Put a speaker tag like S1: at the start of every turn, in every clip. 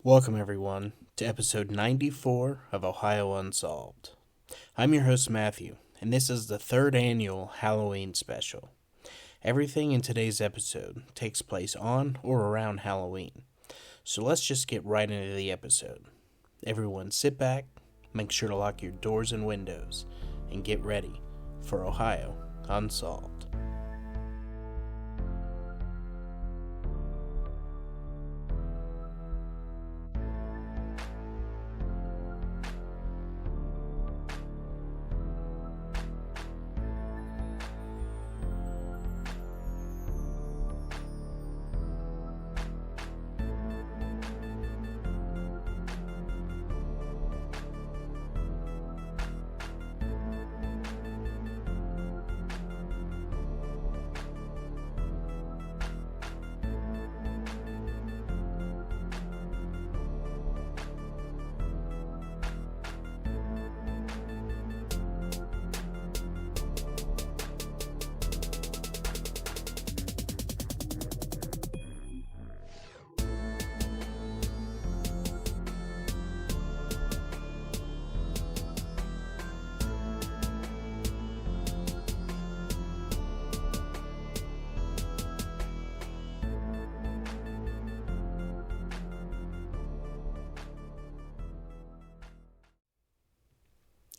S1: Welcome, everyone, to episode 94 of Ohio Unsolved. I'm your host, Matthew, and this is the third annual Halloween Special. Everything in today's episode takes place on or around Halloween, so let's just get right into the episode. Everyone sit back, make sure to lock your doors and windows, and get ready for Ohio Unsolved.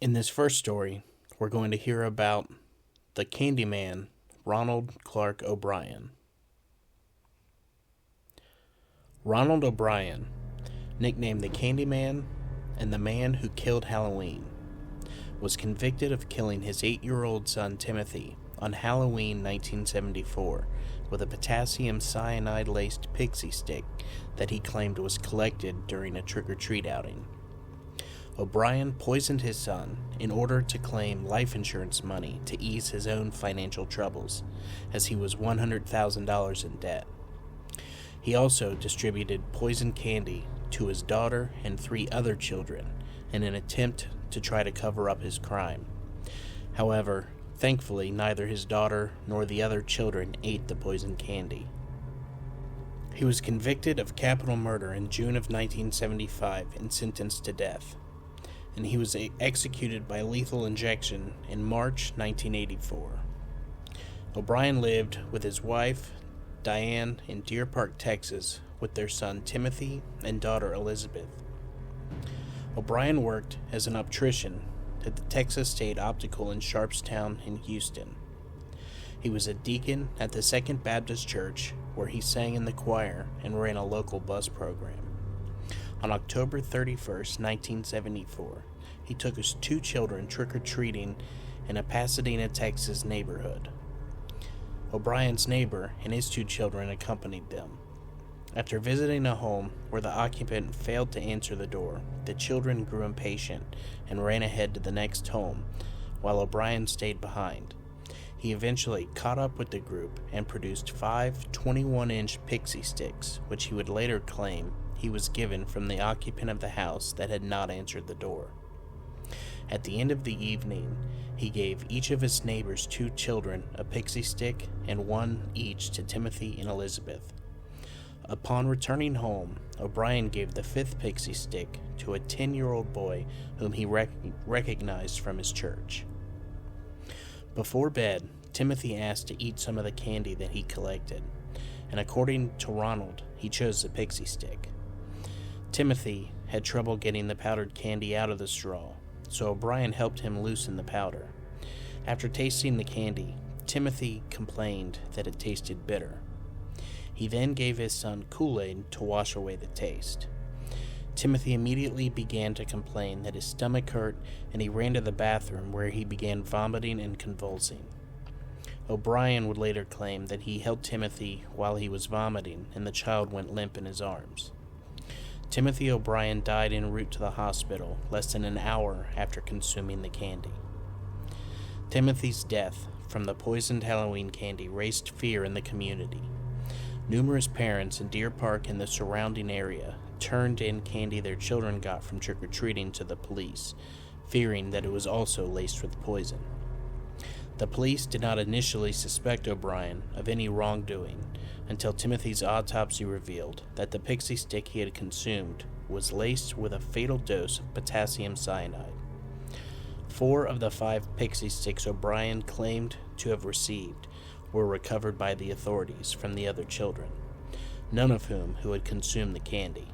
S1: In this first story, we're going to hear about the Candyman, Ronald Clark O'Brien. Ronald O'Brien, nicknamed the Candyman and the man who killed Halloween, was convicted of killing his 8-year-old son Timothy on Halloween 1974 with a potassium cyanide-laced pixie stick that he claimed was collected during a trick-or-treat outing. O'Brien poisoned his son in order to claim life insurance money to ease his own financial troubles, as he was $100,000 in debt. He also distributed poison candy to his daughter and 3 other children in an attempt to try to cover up his crime. However, thankfully, neither his daughter nor the other children ate the poison candy. He was convicted of capital murder in June of 1975 and sentenced to death, and he was executed by lethal injection in March 1984. O'Brien lived with his wife, Diane, in Deer Park, Texas, with their son Timothy and daughter Elizabeth. O'Brien worked as an optician at the Texas State Optical in Sharpstown in Houston. He was a deacon at the Second Baptist Church, where he sang in the choir and ran a local bus program. On October 31st, 1974, he took his 2 children trick-or-treating in a Pasadena, Texas neighborhood. O'Brien's neighbor and his 2 children accompanied them. After visiting a home where the occupant failed to answer the door, the children grew impatient and ran ahead to the next home, while O'Brien stayed behind. He eventually caught up with the group and produced 5 21-inch pixie sticks, which he would later claim he was given from the occupant of the house that had not answered the door. At the end of the evening, he gave each of his neighbor's 2 children a pixie stick and 1 each to Timothy and Elizabeth. Upon returning home, O'Brien gave the 5th pixie stick to a 10-year-old boy whom he recognized from his church. Before bed, Timothy asked to eat some of the candy that he collected, and according to Ronald, he chose the pixie stick. Timothy had trouble getting the powdered candy out of the straw, so O'Brien helped him loosen the powder. After tasting the candy, Timothy complained that it tasted bitter. He then gave his son Kool-Aid to wash away the taste. Timothy immediately began to complain that his stomach hurt, and he ran to the bathroom where he began vomiting and convulsing. O'Brien would later claim that he held Timothy while he was vomiting, and the child went limp in his arms. Timothy O'Brien died en route to the hospital less than an hour after consuming the candy. Timothy's death from the poisoned Halloween candy raised fear in the community. Numerous parents in Deer Park and the surrounding area turned in candy their children got from trick-or-treating to the police, fearing that it was also laced with poison. The police did not initially suspect O'Brien of any wrongdoing until Timothy's autopsy revealed that the pixie stick he had consumed was laced with a fatal dose of potassium cyanide. 4 of the 5 pixie sticks O'Brien claimed to have received were recovered by the authorities from the other children, none of whom had consumed the candy.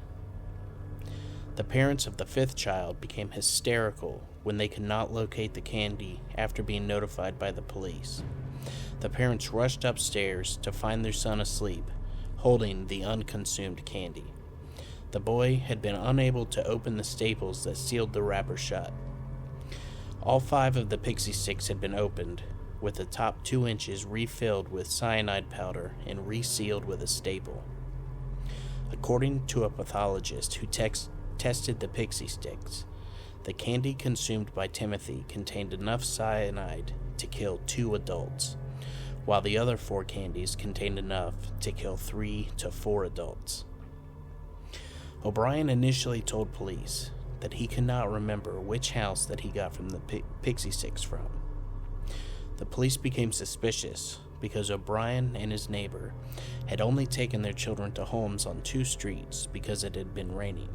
S1: The parents of the 5th child became hysterical when they could not locate the candy after being notified by the police. The parents rushed upstairs to find their son asleep, holding the unconsumed candy. The boy had been unable to open the staples that sealed the wrapper shut. All 5 of the pixie sticks had been opened, with the top 2 inches refilled with cyanide powder and resealed with a staple. According to a pathologist who tested the pixie sticks, the candy consumed by Timothy contained enough cyanide to kill 2 adults, while the other 4 candies contained enough to kill 3 to 4 adults. O'Brien initially told police that he could not remember which house that he got from the pixie sticks from. The police became suspicious because O'Brien and his neighbor had only taken their children to homes on 2 streets because it had been raining.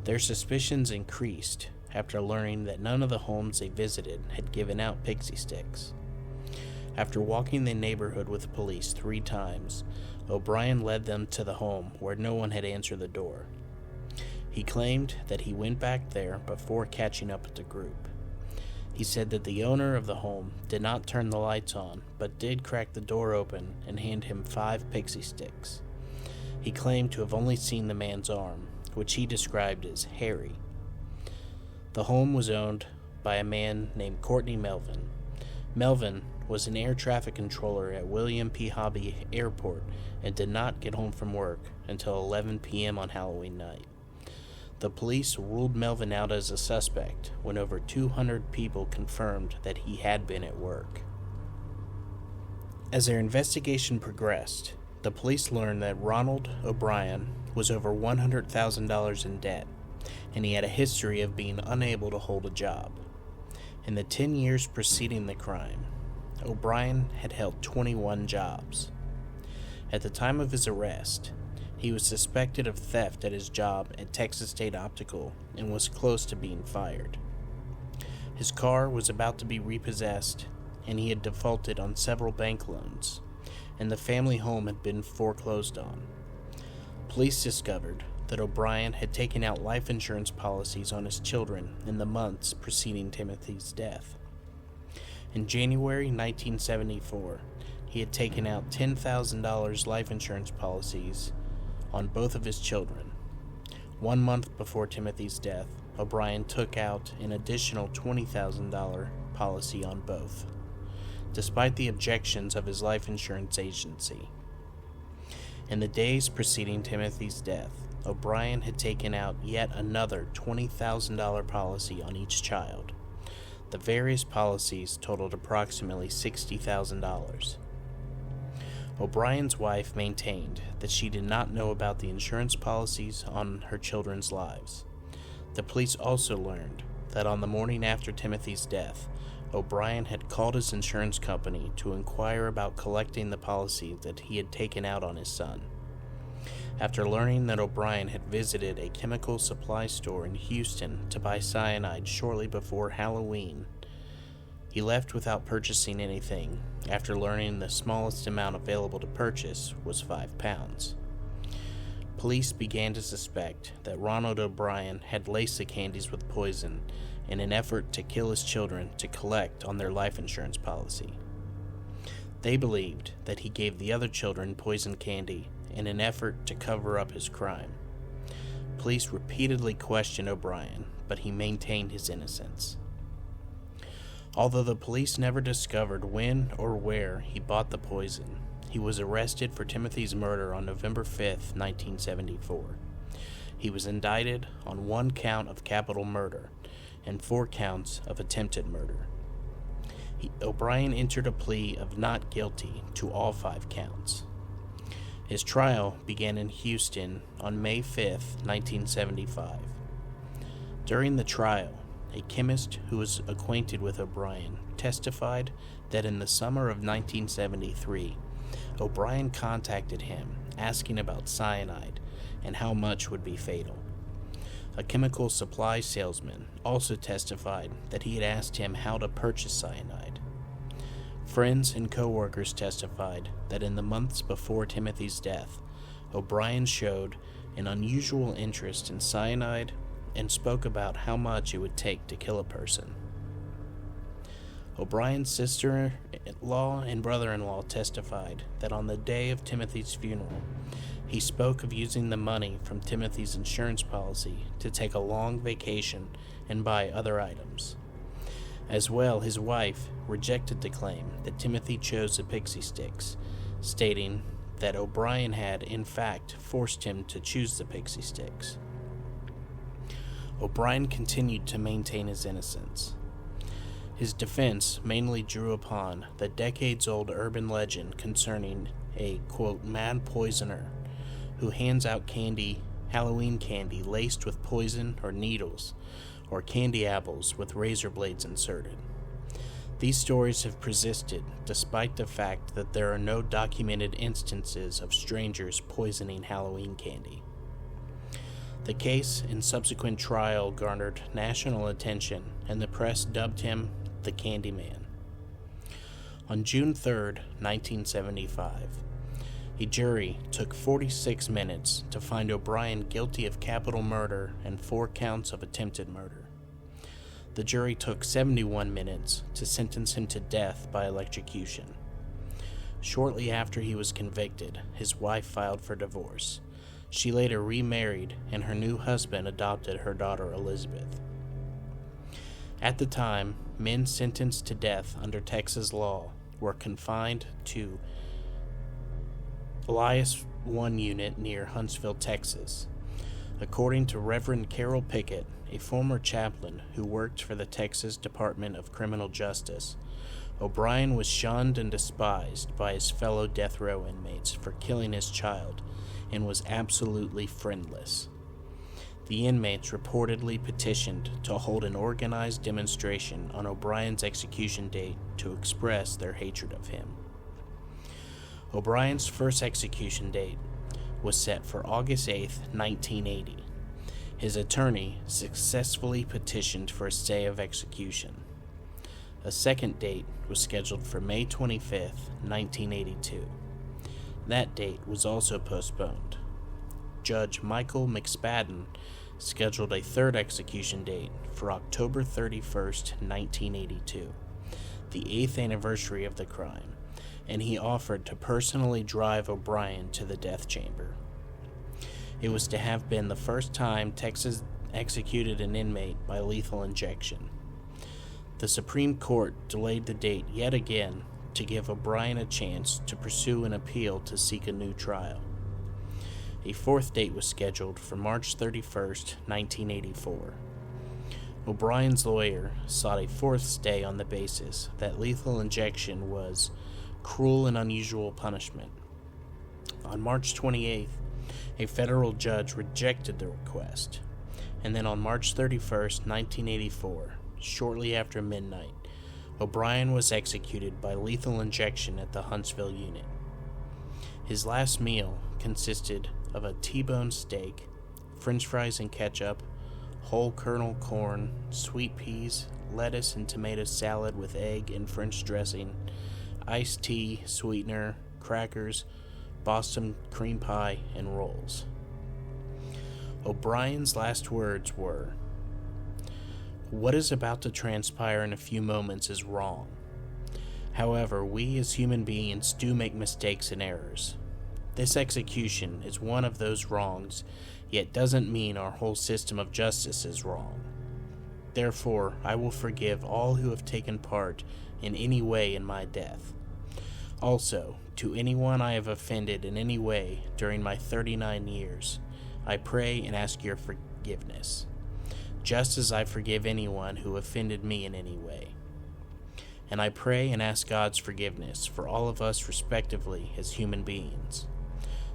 S1: Their suspicions increased after learning that none of the homes they visited had given out pixie sticks. After walking the neighborhood with police 3 times, O'Brien led them to the home where no one had answered the door. He claimed that he went back there before catching up with the group. He said that the owner of the home did not turn the lights on, but did crack the door open and hand him 5 pixie sticks. He claimed to have only seen the man's arm, which he described as hairy. The home was owned by a man named Courtney Melvin. Melvin was an air traffic controller at William P. Hobby Airport and did not get home from work until 11 p.m. on Halloween night. The police ruled Melvin out as a suspect when over 200 people confirmed that he had been at work. As their investigation progressed, the police learned that Ronald O'Brien was over $100,000 in debt, and he had a history of being unable to hold a job. In the 10 years preceding the crime, O'Brien had held 21 jobs. At the time of his arrest, he was suspected of theft at his job at Texas State Optical and was close to being fired. His car was about to be repossessed, and he had defaulted on several bank loans, and the family home had been foreclosed on. Police discovered that O'Brien had taken out life insurance policies on his children in the months preceding Timothy's death. In January 1974, he had taken out $10,000 life insurance policies on both of his children. 1 month before Timothy's death, O'Brien took out an additional $20,000 policy on both, despite the objections of his life insurance agency. In the days preceding Timothy's death, O'Brien had taken out yet another $20,000 policy on each child. The various policies totaled approximately $60,000. O'Brien's wife maintained that she did not know about the insurance policies on her children's lives. The police also learned that on the morning after Timothy's death, O'Brien had called his insurance company to inquire about collecting the policy that he had taken out on his son. After learning that O'Brien had visited a chemical supply store in Houston to buy cyanide shortly before Halloween, he left without purchasing anything after learning the smallest amount available to purchase was 5 pounds. Police began to suspect that Ronald O'Brien had laced the candies with poison in an effort to kill his children to collect on their life insurance policy. They believed that he gave the other children poison candy in an effort to cover up his crime. Police repeatedly questioned O'Brien, but he maintained his innocence. Although the police never discovered when or where he bought the poison, he was arrested for Timothy's murder on November 5, 1974. He was indicted on 1 count of capital murder and 4 counts of attempted murder. O'Brien entered a plea of not guilty to all 5 counts. His trial began in Houston on May 5, 1975. During the trial, a chemist who was acquainted with O'Brien, testified that in the summer of 1973, O'Brien contacted him asking about cyanide and how much would be fatal. A chemical supply salesman also testified that he had asked him how to purchase cyanide. Friends and co-workers testified that in the months before Timothy's death, O'Brien showed an unusual interest in cyanide and spoke about how much it would take to kill a person. O'Brien's sister-in-law and brother-in-law testified that on the day of Timothy's funeral, he spoke of using the money from Timothy's insurance policy to take a long vacation and buy other items. As well, his wife rejected the claim that Timothy chose the pixie sticks, stating that O'Brien had, in fact, forced him to choose the pixie sticks. O'Brien continued to maintain his innocence. His defense mainly drew upon the decades-old urban legend concerning a, quote, mad poisoner who hands out candy, Halloween candy laced with poison or needles, or candy apples with razor blades inserted. These stories have persisted despite the fact that there are no documented instances of strangers poisoning Halloween candy. The case and subsequent trial garnered national attention, and the press dubbed him the Candyman. On June 3, 1975, a jury took 46 minutes to find O'Brien guilty of capital murder and 4 counts of attempted murder. The jury took 71 minutes to sentence him to death by electrocution. Shortly after he was convicted, his wife filed for divorce. She later remarried, and her new husband adopted her daughter Elizabeth. At the time, men sentenced to death under Texas law were confined to Elias 1 unit near Huntsville, Texas. According to Reverend Carol Pickett, a former chaplain who worked for the Texas Department of Criminal Justice, O'Brien was shunned and despised by his fellow death row inmates for killing his child and was absolutely friendless. The inmates reportedly petitioned to hold an organized demonstration on O'Brien's execution date to express their hatred of him. O'Brien's first execution date was set for August 8, 1980. His attorney successfully petitioned for a stay of execution. A second date was scheduled for May 25, 1982. That date was also postponed. Judge Michael McSpadden scheduled a third execution date for October 31, 1982, the 8th anniversary of the crime, and he offered to personally drive O'Brien to the death chamber. It was to have been the first time Texas executed an inmate by lethal injection. The Supreme Court delayed the date yet again to give O'Brien a chance to pursue an appeal to seek a new trial. A fourth date was scheduled for March 31, 1984. O'Brien's lawyer sought a fourth stay on the basis that lethal injection was cruel and unusual punishment. On March 28th, a federal judge rejected the request, and then on March 31, 1984, shortly after midnight, O'Brien was executed by lethal injection at the Huntsville unit. His last meal consisted of a T-bone steak, French fries and ketchup, whole kernel corn, sweet peas, lettuce and tomato salad with egg and French dressing, iced tea, sweetener, crackers, Boston cream pie, and rolls. O'Brien's last words were, "What is about to transpire in a few moments is wrong. However, we as human beings do make mistakes and errors. This execution is one of those wrongs, yet doesn't mean our whole system of justice is wrong. Therefore, I will forgive all who have taken part in any way in my death. Also, to anyone I have offended in any way during my 39 years, I pray and ask your forgiveness, just as I forgive anyone who offended me in any way. And I pray and ask God's forgiveness for all of us respectively as human beings.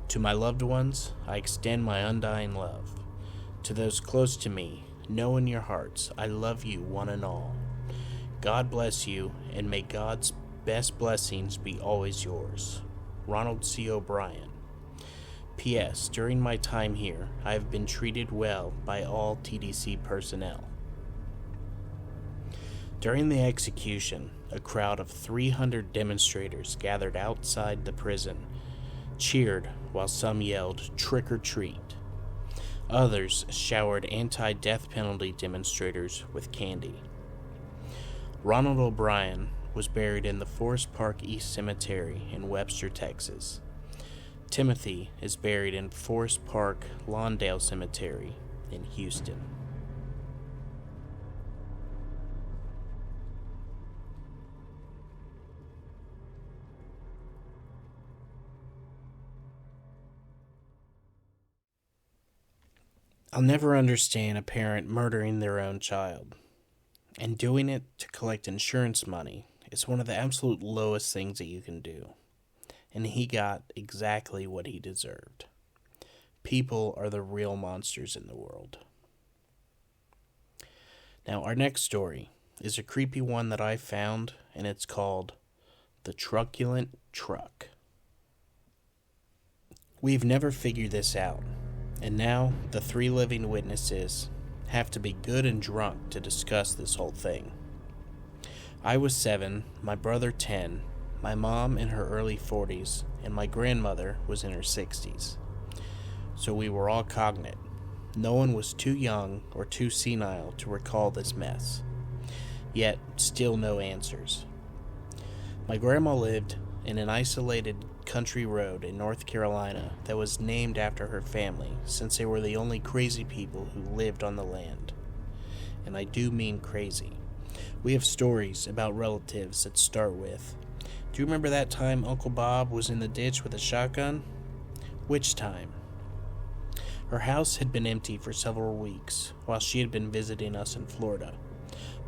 S1: To my loved ones, I extend my undying love. To those close to me, know in your hearts I love you one and all. God bless you, and may God's best blessings be always yours. Ronald C. O'Brien. P.S. During my time here, I have been treated well by all TDC personnel. During the execution, a crowd of 300 demonstrators gathered outside the prison, cheered while some yelled, "Trick or treat." Others showered anti-death penalty demonstrators with candy. Ronald O'Brien was buried in the Forest Park East Cemetery in Webster, Texas. Timothy is buried in Forest Park Lawndale Cemetery in Houston. I'll never understand a parent murdering their own child, and doing it to collect insurance money is one of the absolute lowest things that you can do. And he got exactly what he deserved. People are the real monsters in the world. Now, our next story is a creepy one that I found, and it's called The Truculent Truck. We've never figured this out, and now the 3 living witnesses have to be good and drunk to discuss this whole thing. I was 7, my brother 10, my mom in her early 40s, and my grandmother was in her 60s. So we were all cognate. No one was too young or too senile to recall this mess. Yet, still no answers. My grandma lived in an isolated country road in North Carolina that was named after her family, since they were the only crazy people who lived on the land. And I do mean crazy. We have stories about relatives that start with, "Do you remember that time Uncle Bob was in the ditch with a shotgun?" Which time? Her house had been empty for several weeks while she had been visiting us in Florida,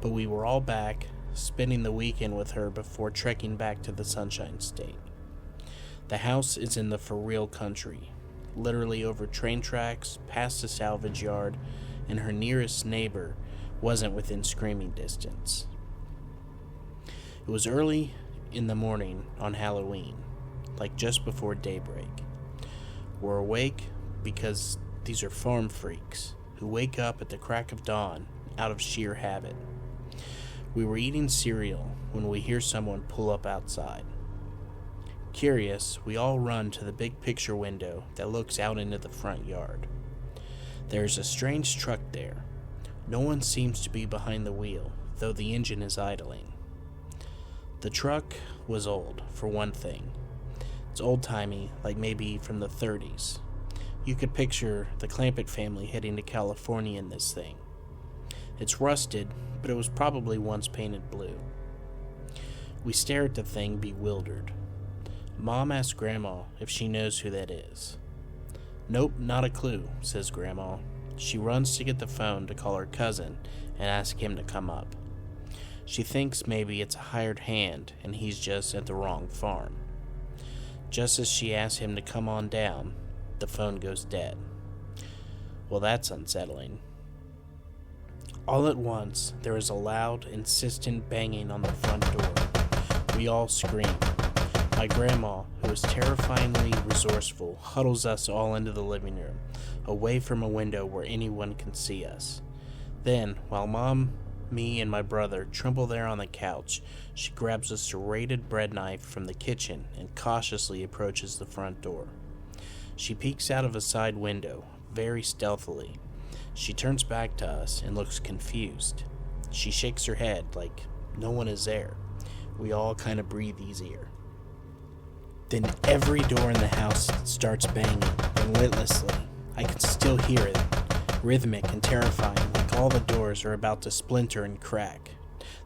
S1: but we were all back, spending the weekend with her before trekking back to the Sunshine State. The house is in the for real country, literally over train tracks, past a salvage yard, and her nearest neighbor wasn't within screaming distance. It was early in the morning on Halloween, like just before daybreak. We're awake because these are farm freaks who wake up at the crack of dawn out of sheer habit. We were eating cereal when we hear someone pull up outside. Curious, we all run to the big picture window that looks out into the front yard. There's a strange truck there. No one seems to be behind the wheel, though the engine is idling. The truck was old, for one thing. It's old-timey, like maybe from the 30s. You could picture the Clampett family heading to California in this thing. It's rusted, but it was probably once painted blue. We stare at the thing, bewildered. Mom asks Grandma if she knows who that is. "Nope, not a clue," says Grandma. She runs to get the phone to call her cousin and ask him to come up. She thinks maybe it's a hired hand and he's just at the wrong farm. Just as she asks him to come on down, the phone goes dead. Well, that's unsettling. All at once, there is a loud, insistent banging on the front door. We all scream. My grandma, who is terrifyingly resourceful, huddles us all into the living room, away from a window where anyone can see us. Then, while Mom, me, and my brother tremble there on the couch, she grabs a serrated bread knife from the kitchen and cautiously approaches the front door. She peeks out of a side window, very stealthily. She turns back to us and looks confused. She shakes her head like no one is there. We all kind of breathe easier. Then every door in the house starts banging, relentlessly. I can still hear it, rhythmic and terrifying, like all the doors are about to splinter and crack.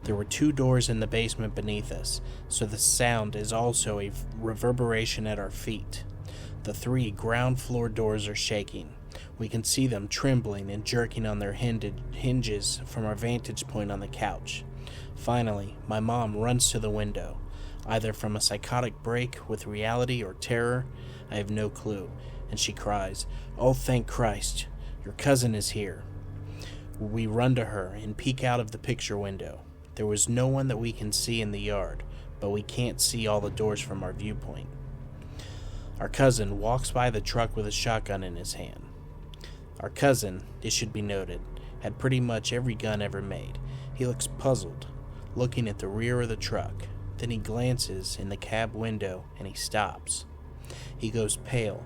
S1: There were 2 doors in the basement beneath us, so the sound is also a reverberation at our feet. The 3 ground floor doors are shaking. We can see them trembling and jerking on their hinges from our vantage point on the couch. Finally, my mom runs to the window, either from a psychotic break with reality or terror, I have no clue, and she cries, "Oh, thank Christ, your cousin is here." We run to her and peek out of the picture window. There was no one that we can see in the yard, but we can't see all the doors from our viewpoint. Our cousin walks by the truck with a shotgun in his hand. Our cousin, it should be noted, had pretty much every gun ever made. He looks puzzled, looking at the rear of the truck. Then he glances in the cab window and he stops. He goes pale,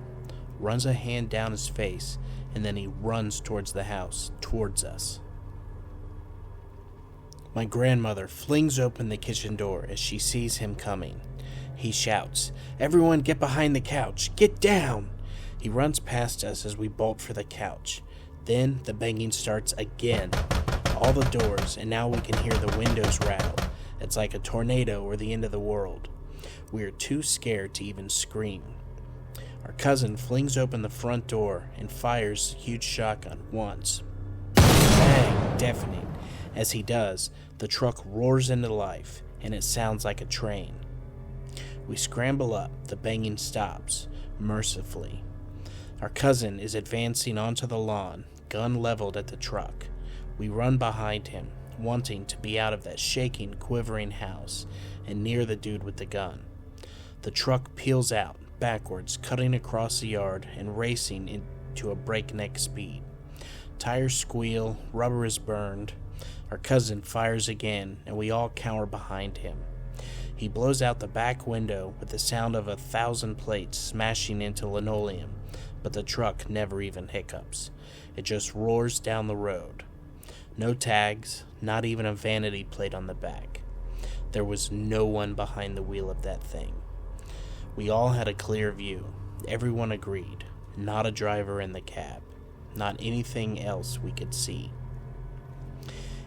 S1: runs a hand down his face, and then he runs towards the house, towards us. My grandmother flings open the kitchen door as she sees him coming. He shouts, "Everyone get behind the couch! Get down!" He runs past us as we bolt for the couch. Then the banging starts again. All the doors, and now we can hear the windows rattle. It's like a tornado or the end of the world. We are too scared to even scream. Our cousin flings open the front door and fires a huge shotgun once. Bang, deafening. As he does, the truck roars into life, and it sounds like a train. We scramble up. The banging stops, mercifully. Our cousin is advancing onto the lawn, gun leveled at the truck. We run behind him, wanting to be out of that shaking, quivering house and near the dude with the gun. The truck peels out, backwards, cutting across the yard and racing into a breakneck speed. Tires squeal, rubber is burned. Our cousin fires again, and we all cower behind him. He blows out the back window with the sound of 1,000 plates smashing into linoleum, but the truck never even hiccups. It just roars down the road. No tags, not even a vanity plate on the back. There was no one behind the wheel of that thing. We all had a clear view. Everyone agreed. Not a driver in the cab. Not anything else we could see.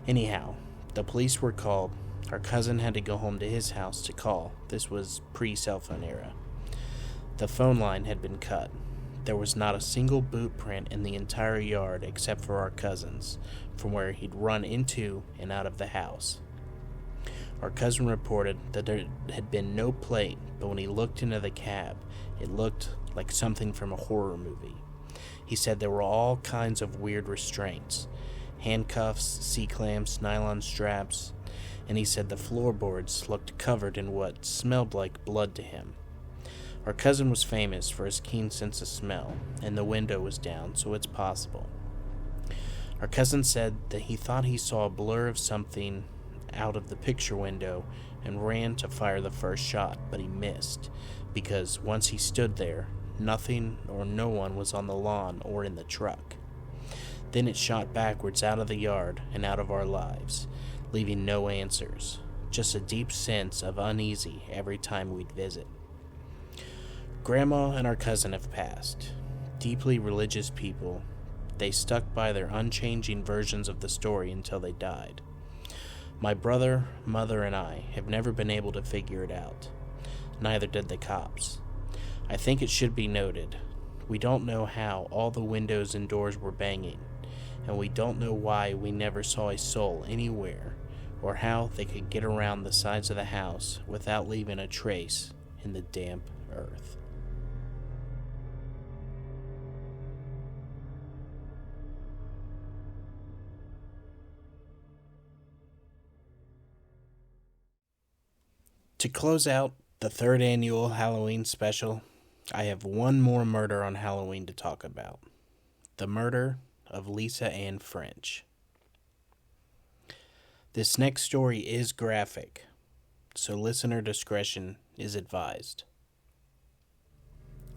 S1: Anyhow, the police were called. Our cousin had to go home to his house to call. This was pre-cell phone era. The phone line had been cut. There was not a single boot print in the entire yard except for our cousin's, from where he'd run into and out of the house. Our cousin reported that there had been no plate, but when he looked into the cab, it looked like something from a horror movie. He said there were all kinds of weird restraints, handcuffs, C-clamps, nylon straps, and he said the floorboards looked covered in what smelled like blood to him. Our cousin was famous for his keen sense of smell, and the window was down, so it's possible. Our cousin said that he thought he saw a blur of something out of the picture window and ran to fire the first shot, but he missed, because once he stood there, nothing or no one was on the lawn or in the truck. Then it shot backwards out of the yard and out of our lives, leaving no answers, just a deep sense of uneasy every time we'd visit. Grandma and our cousin have passed. Deeply religious people, they stuck by their unchanging versions of the story until they died. My brother, mother, and I have never been able to figure it out. Neither did the cops. I think it should be noted, we don't know how all the windows and doors were banging, and we don't know why we never saw a soul anywhere, or how they could get around the sides of the house without leaving a trace in the damp earth. To close out the third annual Halloween special, I have one more murder on Halloween to talk about. The murder of Lisa Ann French. This next story is graphic, so listener discretion is advised.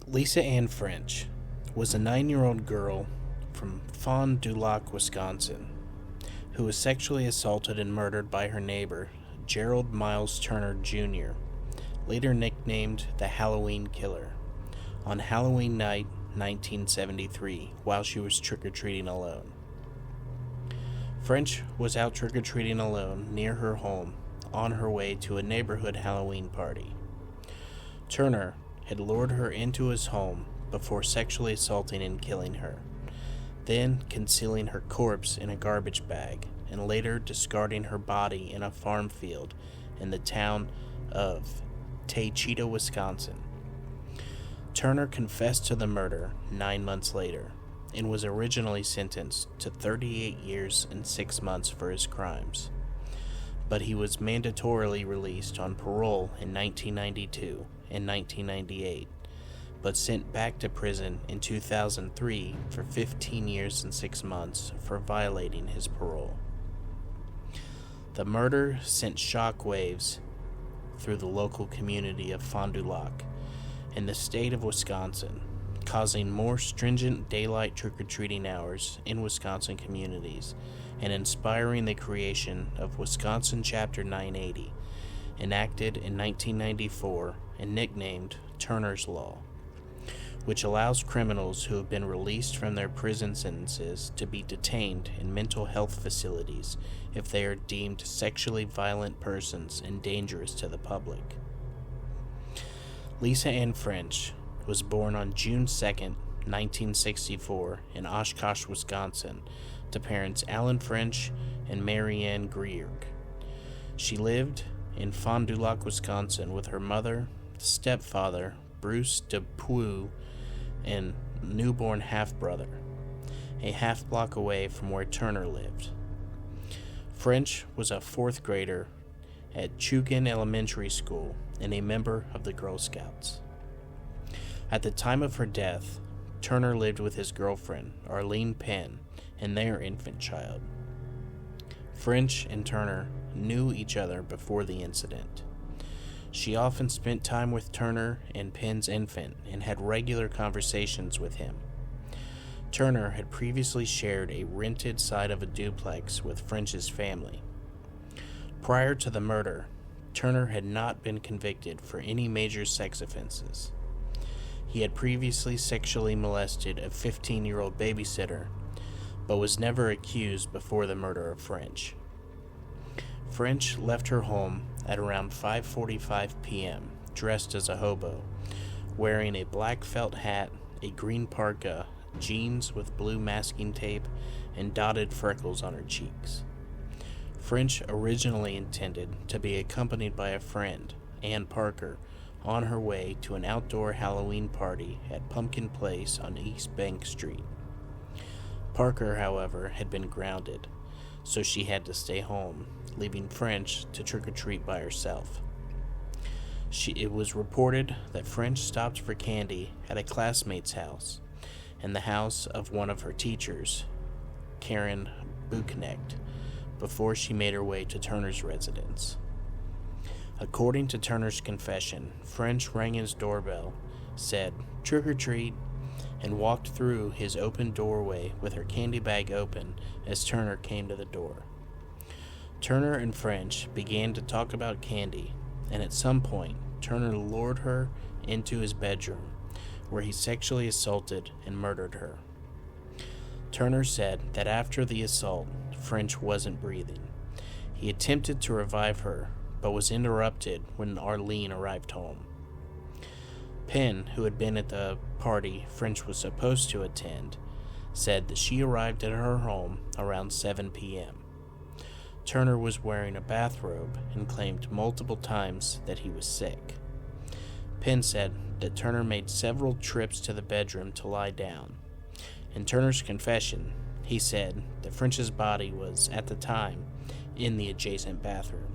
S1: Lisa Ann French was a 9-year-old girl from Fond du Lac, Wisconsin, who was sexually assaulted and murdered by her neighbor, Gerald Miles Turner Jr., later nicknamed the Halloween Killer, on Halloween night 1973 while she was trick-or-treating alone. French was out trick-or-treating alone near her home on her way to a neighborhood Halloween party. Turner had lured her into his home before sexually assaulting and killing her, then concealing her corpse in a garbage bag, and later discarding her body in a farm field in the town of Taycheedah, Wisconsin. Turner confessed to the murder 9 months later. and was originally sentenced to 38 years and 6 months for his crimes. But he was mandatorily released on parole in 1992 and 1998, but sent back to prison in 2003 for 15 years and 6 months for violating his parole. The murder sent shockwaves through the local community of Fond du Lac in the state of Wisconsin, causing more stringent daylight trick-or-treating hours in Wisconsin communities and inspiring the creation of Wisconsin Chapter 980, enacted in 1994 and nicknamed Turner's Law, which allows criminals who have been released from their prison sentences to be detained in mental health facilities if they are deemed sexually violent persons and dangerous to the public. Lisa Ann French was born on June 2, 1964, in Oshkosh, Wisconsin, to parents Alan French and Mary Ann Greerg. She lived in Fond du Lac, Wisconsin, with her mother, stepfather, Bruce Dupuis, and newborn half-brother, a half-block away from where Turner lived. French was a fourth grader at Chukin Elementary School and a member of the Girl Scouts. At the time of her death, Turner lived with his girlfriend, Arlene Penn, and their infant child. French and Turner knew each other before the incident. She often spent time with Turner and Penn's infant and had regular conversations with him. Turner had previously shared a rented side of a duplex with French's family. Prior to the murder, Turner had not been convicted for any major sex offenses. He had previously sexually molested a 15-year-old babysitter, but was never accused before the murder of French. French left her home at around 5:45 p.m., dressed as a hobo, wearing a black felt hat, a green parka, jeans with blue masking tape, and dotted freckles on her cheeks. French originally intended to be accompanied by a friend, Ann Parker, on her way to an outdoor Halloween party at Pumpkin Place on East Bank Street. Parker, however, had been grounded, so she had to stay home, leaving French to trick-or-treat by herself. It was reported that French stopped for candy at a classmate's house and the house of one of her teachers, Karen Buchnecht, before she made her way to Turner's residence. According to Turner's confession, French rang his doorbell, said, "Trick or treat," and walked through his open doorway with her candy bag open as Turner came to the door. Turner and French began to talk about candy, and at some point, Turner lured her into his bedroom, where he sexually assaulted and murdered her. Turner said that after the assault, French wasn't breathing. He attempted to revive her, but was interrupted when Arlene arrived home. Penn, who had been at the party French was supposed to attend, said that she arrived at her home around 7 p.m. Turner was wearing a bathrobe and claimed multiple times that he was sick. Penn said that Turner made several trips to the bedroom to lie down. In Turner's confession, he said that French's body was, at the time, in the adjacent bathroom.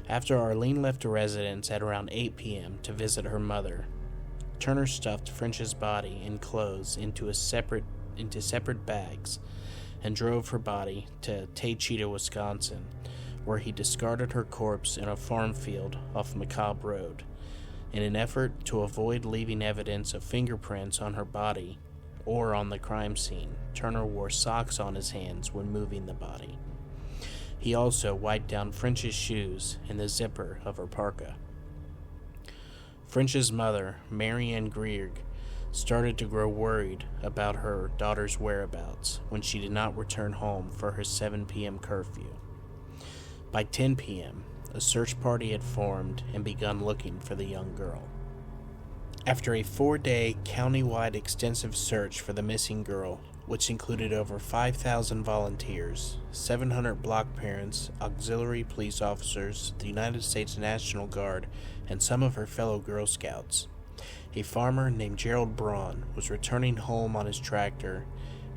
S1: After Arlene left the residence at around 8 p.m. to visit her mother, Turner stuffed French's body and clothes into separate bags and drove her body to Taycheedah, Wisconsin, where he discarded her corpse in a farm field off Macabre Road. In an effort to avoid leaving evidence of fingerprints on her body or on the crime scene, Turner wore socks on his hands when moving the body. He also wiped down French's shoes in the zipper of her parka. French's mother, Mary Ann Greerg, started to grow worried about her daughter's whereabouts when she did not return home for her 7 p.m. curfew. By 10 p.m., a search party had formed and begun looking for the young girl. After a 4-day county-wide extensive search for the missing girl, which included over 5,000 volunteers, 700 block parents, auxiliary police officers, the United States National Guard, and some of her fellow Girl Scouts, A farmer named Gerald Braun was returning home on his tractor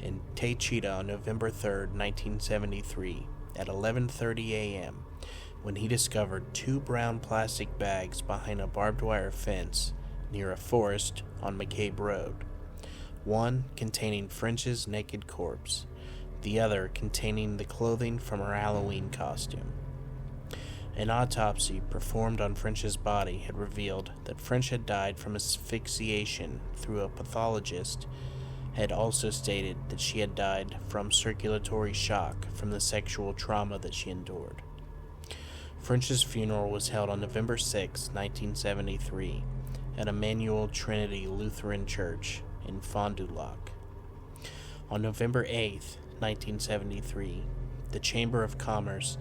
S1: in Taycheedah on November 3, 1973, at 11:30 a.m. when he discovered two brown plastic bags behind a barbed wire fence near a forest on McCabe Road, one containing French's naked corpse, the other containing the clothing from her Halloween costume. An autopsy performed on French's body had revealed that French had died from asphyxiation through a pathologist had also stated that she had died from circulatory shock from the sexual trauma that she endured. French's funeral was held on November 6, 1973, at Emmanuel Trinity Lutheran Church in Fond du Lac. On November 8, 1973, the Chamber of Commerce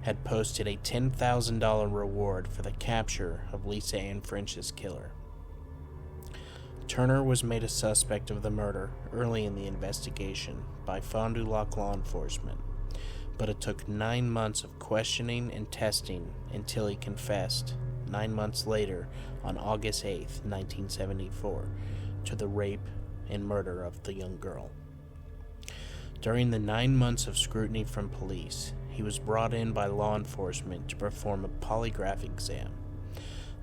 S1: had posted a $10,000 reward for the capture of Lisa Ann French's killer. Turner was made a suspect of the murder early in the investigation by Fond du Lac law enforcement, but it took 9 months of questioning and testing until he confessed 9 months later on August 8, 1974, to the rape and murder of the young girl. During the 9 months of scrutiny from police, he was brought in by law enforcement to perform a polygraph exam.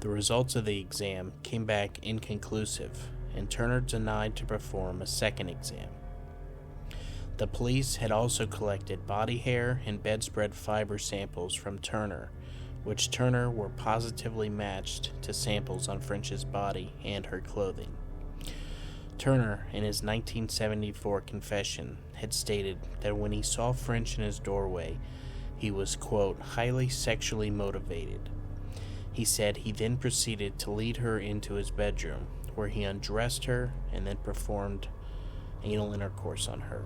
S1: The results of the exam came back inconclusive, and Turner denied to perform a second exam. The police had also collected body hair and bedspread fiber samples from Turner, which Turner were positively matched to samples on French's body and her clothing. Turner, in his 1974 confession, had stated that when he saw French in his doorway, he was, quote, highly sexually motivated. He said he then proceeded to lead her into his bedroom, where he undressed her and then performed anal intercourse on her.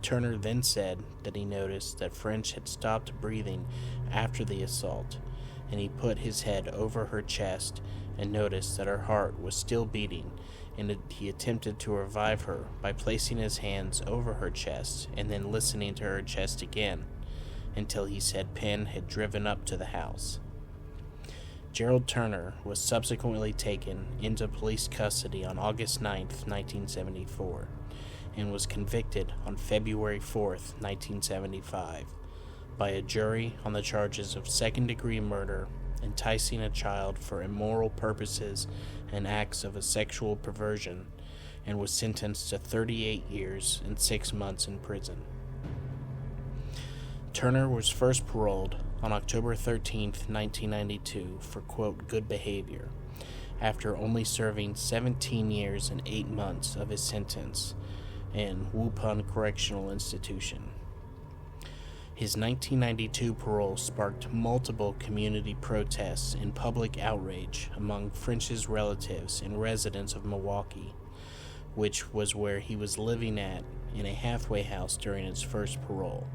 S1: Turner then said that he noticed that French had stopped breathing after the assault, and he put his head over her chest and noticed that her heart was still beating, and he attempted to revive her by placing his hands over her chest and then listening to her chest again until he said Penn had driven up to the house. Gerald Turner was subsequently taken into police custody on August 9, 1974, and was convicted on February 4, 1975, by a jury on the charges of second-degree murder, enticing a child for immoral purposes and acts of a sexual perversion, and was sentenced to 38 years and 6 months in prison. Turner was first paroled on October 13, 1992 for, quote, good behavior, after only serving 17 years and 8 months of his sentence in Wupun Correctional Institution. His 1992 parole sparked multiple community protests and public outrage among French's relatives and residents of Milwaukee, which was where he was living at in a halfway house during his first parole.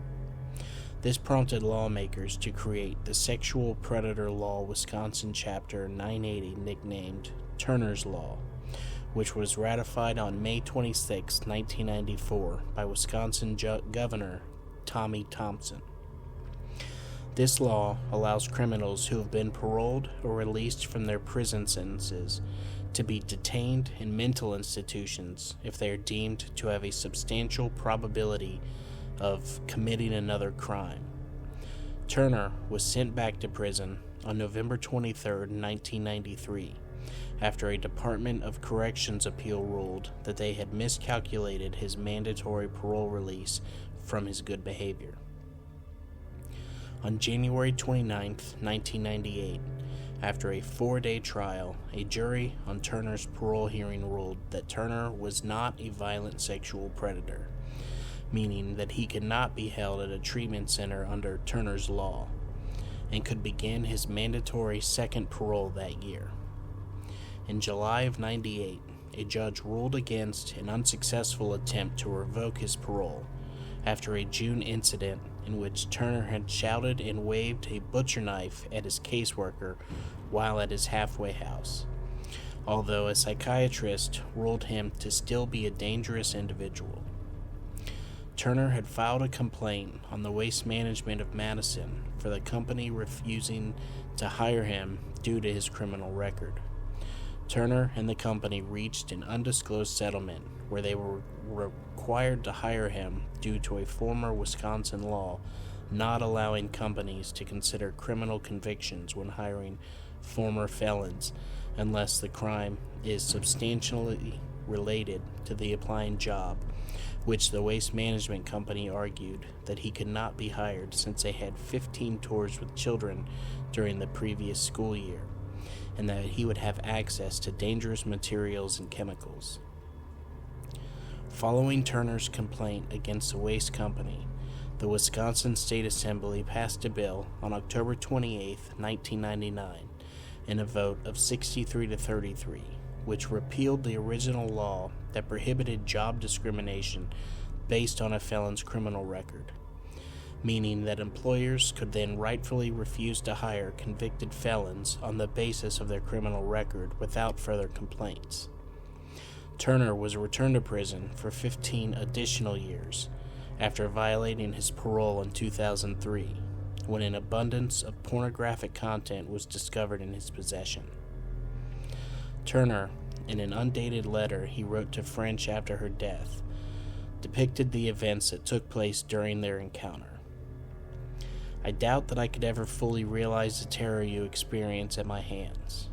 S1: This prompted lawmakers to create the Sexual Predator Law Wisconsin Chapter 980, nicknamed Turner's Law, which was ratified on May 26, 1994 by Wisconsin Governor Tommy Thompson. This law allows criminals who have been paroled or released from their prison sentences to be detained in mental institutions if they are deemed to have a substantial probability of committing another crime. Turner was sent back to prison on November 23, 1993, after a Department of Corrections appeal ruled that they had miscalculated his mandatory parole release from his good behavior. On January 29, 1998, after a 4-day trial, a jury on Turner's parole hearing ruled that Turner was not a violent sexual predator, meaning that he could not be held at a treatment center under Turner's Law, and could begin his mandatory second parole that year. In July of '98, a judge ruled against an unsuccessful attempt to revoke his parole after a June incident in which Turner had shouted and waved a butcher knife at his caseworker while at his halfway house, although a psychiatrist ruled him to still be a dangerous individual. Turner had filed a complaint on the Waste Management of Madison for the company refusing to hire him due to his criminal record. Turner and the company reached an undisclosed settlement where they were required to hire him due to a former Wisconsin law not allowing companies to consider criminal convictions when hiring former felons unless the crime is substantially related to the applying job, which the waste management company argued that he could not be hired since they had 15 tours with children during the previous school year, and that he would have access to dangerous materials and chemicals. Following Turner's complaint against the waste company, the Wisconsin State Assembly passed a bill on October 28, 1999, in a vote of 63 to 33, which repealed the original law that prohibited job discrimination based on a felon's criminal record, meaning that employers could then rightfully refuse to hire convicted felons on the basis of their criminal record without further complaints. Turner was returned to prison for 15 additional years after violating his parole in 2003, when an abundance of pornographic content was discovered in his possession. Turner, in an undated letter he wrote to French after her death, depicted the events that took place during their encounter. "I doubt that I could ever fully realize the terror you experience at my hands.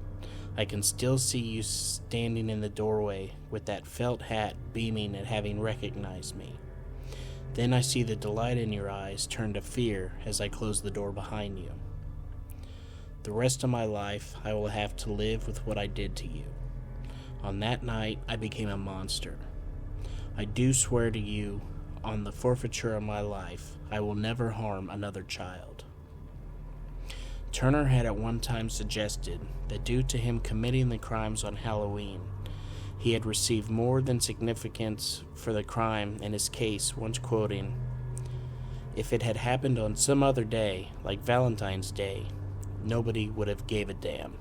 S1: I can still see you standing in the doorway with that felt hat beaming at having recognized me. Then I see the delight in your eyes turn to fear as I close the door behind you. The rest of my life I will have to live with what I did to you. On that night I became a monster. I do swear to you, on the forfeiture of my life, I will never harm another child." Turner had at one time suggested that due to him committing the crimes on Halloween, he had received more than significance for the crime in his case, once quoting, "If it had happened on some other day, like Valentine's Day, nobody would have gave a damn."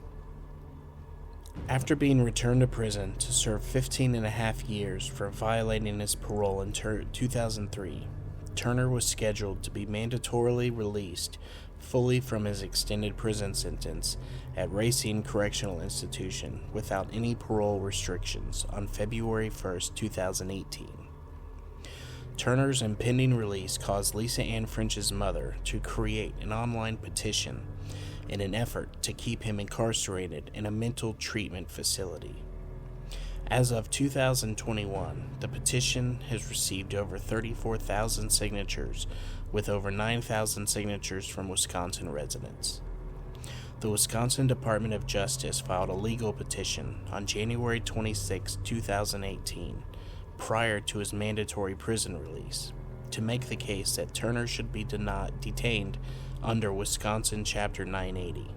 S1: After being returned to prison to serve 15 and a half years for violating his parole in 2003, Turner was scheduled to be mandatorily released fully from his extended prison sentence at Racine Correctional Institution without any parole restrictions on February 1st, 2018. Turner's impending release caused Lisa Ann French's mother to create an online petition in an effort to keep him incarcerated in a mental treatment facility. As of 2021, the petition has received over 34,000 signatures, with over 9,000 signatures from Wisconsin residents. The Wisconsin Department of Justice filed a legal petition on January 26, 2018, prior to his mandatory prison release, to make the case that Turner should be detained under Wisconsin Chapter 980.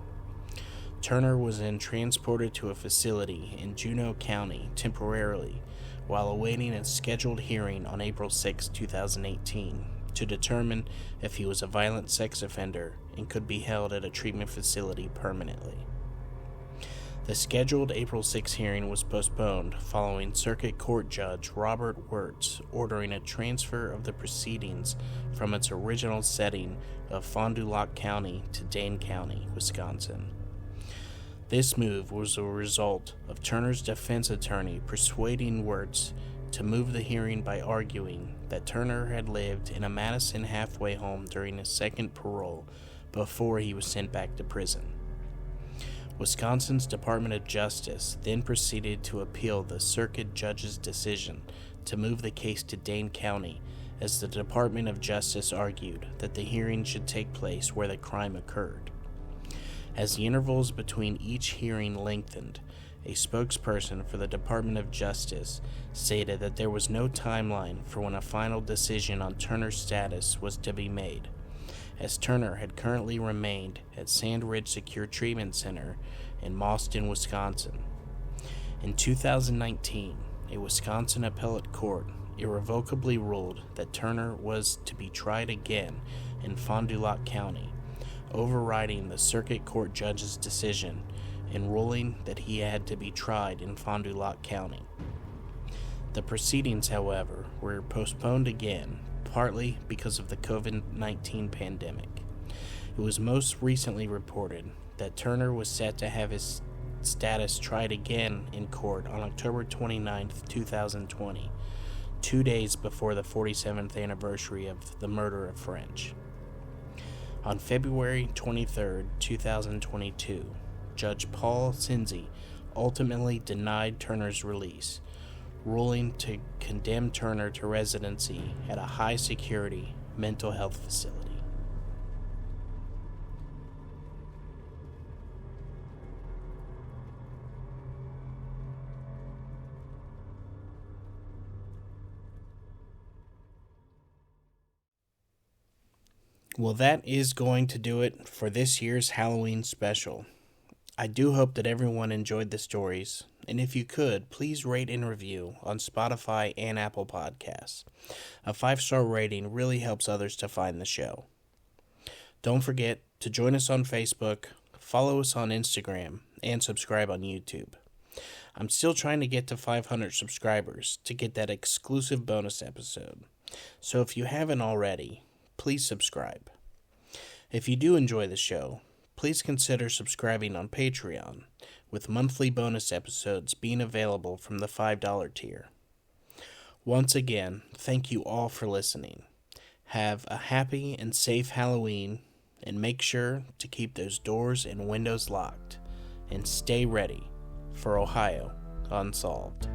S1: Turner was then transported to a facility in Juneau County temporarily while awaiting a scheduled hearing on April 6, 2018, to determine if he was a violent sex offender and could be held at a treatment facility permanently. The scheduled April 6 hearing was postponed following Circuit Court Judge Robert Wirtz ordering a transfer of the proceedings from its original setting of Fond du Lac County to Dane County, Wisconsin. This move was a result of Turner's defense attorney persuading Wirtz to move the hearing by arguing that Turner had lived in a Madison halfway home during his second parole before he was sent back to prison. Wisconsin's Department of Justice then proceeded to appeal the circuit judge's decision to move the case to Dane County, as the Department of Justice argued that the hearing should take place where the crime occurred. As the intervals between each hearing lengthened, a spokesperson for the Department of Justice stated that there was no timeline for when a final decision on Turner's status was to be made, as Turner had currently remained at Sand Ridge Secure Treatment Center in Mauston, Wisconsin. In 2019, a Wisconsin appellate court irrevocably ruled that Turner was to be tried again in Fond du Lac County, overriding the circuit court judge's decision and ruling that he had to be tried in Fond du Lac County. The proceedings, however, were postponed again, partly because of the COVID-19 pandemic. It was most recently reported that Turner was set to have his status tried again in court on October 29, 2020, 2 days before the 47th anniversary of the murder of French. On February 23, 2022, Judge Paul Sinzi ultimately denied Turner's release, ruling to condemn Turner to residency at a high-security mental health facility. Well, that is going to do it for this year's Halloween special. I do hope that everyone enjoyed the stories, and if you could, please rate and review on Spotify and Apple Podcasts. A 5-star rating really helps others to find the show. Don't forget to join us on Facebook, follow us on Instagram, and subscribe on YouTube. I'm still trying to get to 500 subscribers to get that exclusive bonus episode, so if you haven't already, please subscribe. If you do enjoy the show, please consider subscribing on Patreon, with monthly bonus episodes being available from the $5 tier. Once again, thank you all for listening. Have a happy and safe Halloween, and make sure to keep those doors and windows locked, and stay ready for Ohio Unsolved.